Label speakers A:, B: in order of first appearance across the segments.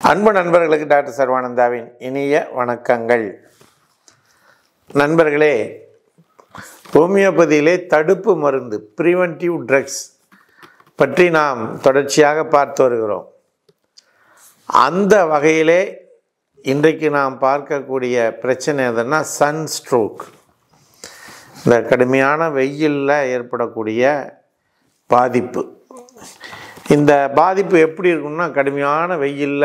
A: அன்பு நண்பர்களுக்கு டாக்டர் சர்வானந்தாவின் இனிய வணக்கங்கள். நண்பர்களே, ஹோமியோபதியிலே தடுப்பு மருந்து ப்ரிவென்டிவ் ட்ரக்ஸ் பற்றி நாம் தொடர்ச்சியாக பார்த்து வருகிறோம். அந்த வகையிலே இன்றைக்கு நாம் பார்க்கக்கூடிய பிரச்சனை எதுன்னா சன் ஸ்ட்ரோக். இந்த கடுமையான வெயிலில் ஏற்படக்கூடிய பாதிப்பு. இந்த பாதிப்பு எப்படி இருக்குன்னா, கடுமையான வெயிலில்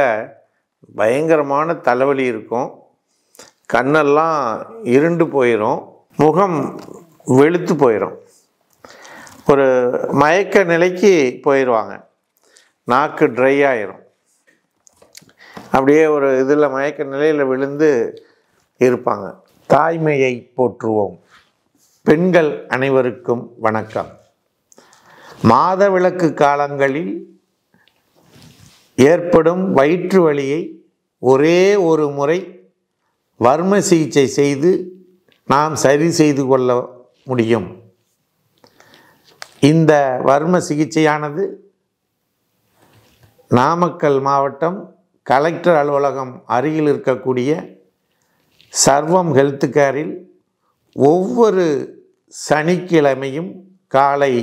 A: பயங்கரமான தலைவலி இருக்கும், கண்ணெல்லாம் இருண்டு போயிடும், முகம் வெளுத்து போயிடும், ஒரு மயக்க நிலைக்கு போயிடுவாங்க, நாக்கு ட்ரை ஆயிரும், அப்படியே ஒரு இதில் மயக்க நிலையில் விழுந்து இருப்பாங்க. தாய்மையை போற்றுவோம். பெண்கள் அனைவருக்கும் வணக்கம். மாதவிலக்கு காலங்களில் ஏற்படும் வயிற்று வலியை ஒரே ஒரு முறை வர்ம சிகிச்சை செய்து நாம் சரி செய்து கொள்ள முடியும். இந்த வர்ம சிகிச்சையானது நாமக்கல் மாவட்டம் கலெக்டர் அலுவலகம் அருகில் இருக்கக்கூடிய சர்வம் ஹெல்த் கேரில் ஒவ்வொரு சனிக்கிழமையும் காலை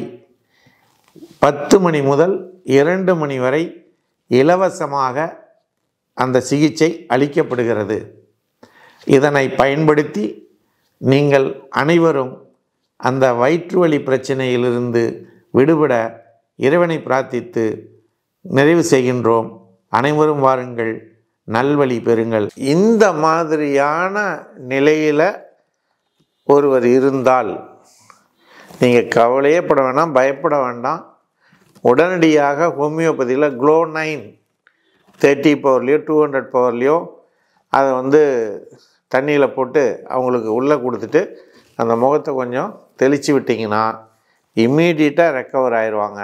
A: 10 மணி முதல் 2 மணி வரை இலவசமாக அந்த சிகிச்சை அளிக்கப்படுகிறது. இதனை பயன்படுத்தி நீங்கள் அனைவரும் அந்த வயிற்றுவலி பிரச்சனையிலிருந்து விடுபட இறைவனை பிரார்த்தித்து நிறைவு செய்கின்றோம். அனைவரும் வாருங்கள், நல்வழி பெறுங்கள். இந்த மாதிரியான நிலையில் ஒருவர் இருந்தால் நீங்கள் கவலையே பட வேண்டாம், பயப்பட வேண்டாம். உடனடியாக ஹோமியோபதியில் Glo9 30 பவர்லையோ 200 பவர்லையோ அதை தண்ணியில் போட்டு அவங்களுக்கு உள்ளே கொடுத்துட்டு அந்த முகத்தை கொஞ்சம் தெளித்து விட்டிங்கன்னா இம்மீடியட்டாக ரெக்கவர் ஆயிடுவாங்க.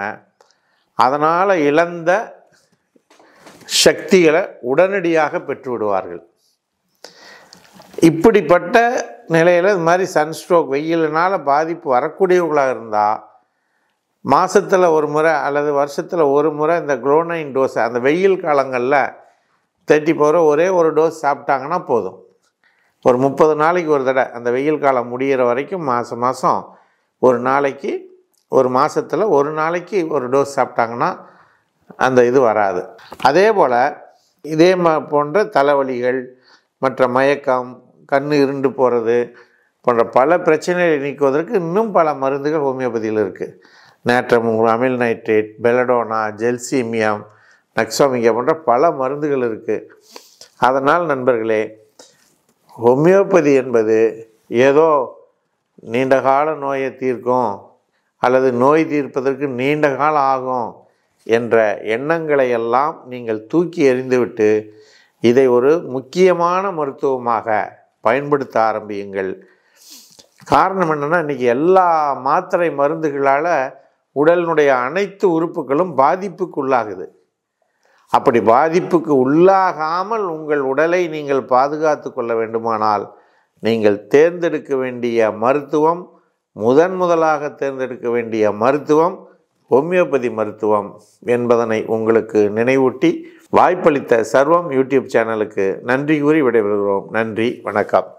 A: அதனால் இழந்த சக்திகளை உடனடியாக பெற்று விடுவார்கள். இப்படிப்பட்ட நிலையில் இது மாதிரி சன்ஸ்ட்ரோக் வெயிலினால் பாதிப்பு வரக்கூடியவர்களாக இருந்தால் மாதத்தில் ஒரு முறை அல்லது வருஷத்தில் ஒரு முறை இந்த Glo9 டோஸை அந்த வெயில் காலங்களில் 30 பவரை ஒரே ஒரு டோஸ் சாப்பிட்டாங்கன்னா போதும். ஒரு 30 நாளைக்கு ஒரு தடவை அந்த வெயில் காலம் முடிகிற வரைக்கும் மாதம் ஒரு நாளைக்கு, ஒரு மாதத்தில் ஒரு நாளைக்கு ஒரு டோஸ் சாப்பிட்டாங்கன்னா அந்த இது வராது. அதே போல் இதே போன்ற தலைவலிகள், மற்ற மயக்கம், கண் இருண்டு போகிறது போன்ற பல பிரச்சனைகளை நீக்குவதற்கு இன்னும் பல மருந்துகள் ஹோமியோபதியில் இருக்குது. நேட்ரமும், அமில் நைட்ரேட், பெலடோனா, ஜெல்சீமியம், நக்ஸோமிகா போன்ற பல மருந்துகள் இருக்குது. அதனால் நண்பர்களே, ஹோமியோபதி என்பது ஏதோ நீண்டகால நோயை தீர்க்கும் அல்லது நோய் தீர்ப்பதற்கு நீண்ட காலம் ஆகும் என்ற எண்ணங்களை எல்லாம் நீங்கள் தூக்கி எறிந்துவிட்டு இதை ஒரு முக்கியமான மருத்துவமாக பயன்படுத்த ஆரம்பியுங்கள். காரணம் என்னென்னா, இன்றைக்கி எல்லா மாத்திரை மருந்துகளால் உடலினுடைய அனைத்து உறுப்புகளும் பாதிப்புக்கு உள்ளாகுது. அப்படி பாதிப்புக்கு உள்ளாகாமல் உங்கள் உடலை நீங்கள் பாதுகாத்து கொள்ள வேண்டுமானால் நீங்கள் தேர்ந்தெடுக்க வேண்டிய மருத்துவம், முதலாக தேர்ந்தெடுக்க வேண்டிய மருத்துவம் ஹோமியோபதி மருத்துவம் என்பதனை உங்களுக்கு நினைவூட்டி வாய்ப்பளித்த சர்வம் யூடியூப் சேனலுக்கு நன்றி கூறி விடைபெறுகிறோம். நன்றி, வணக்கம்.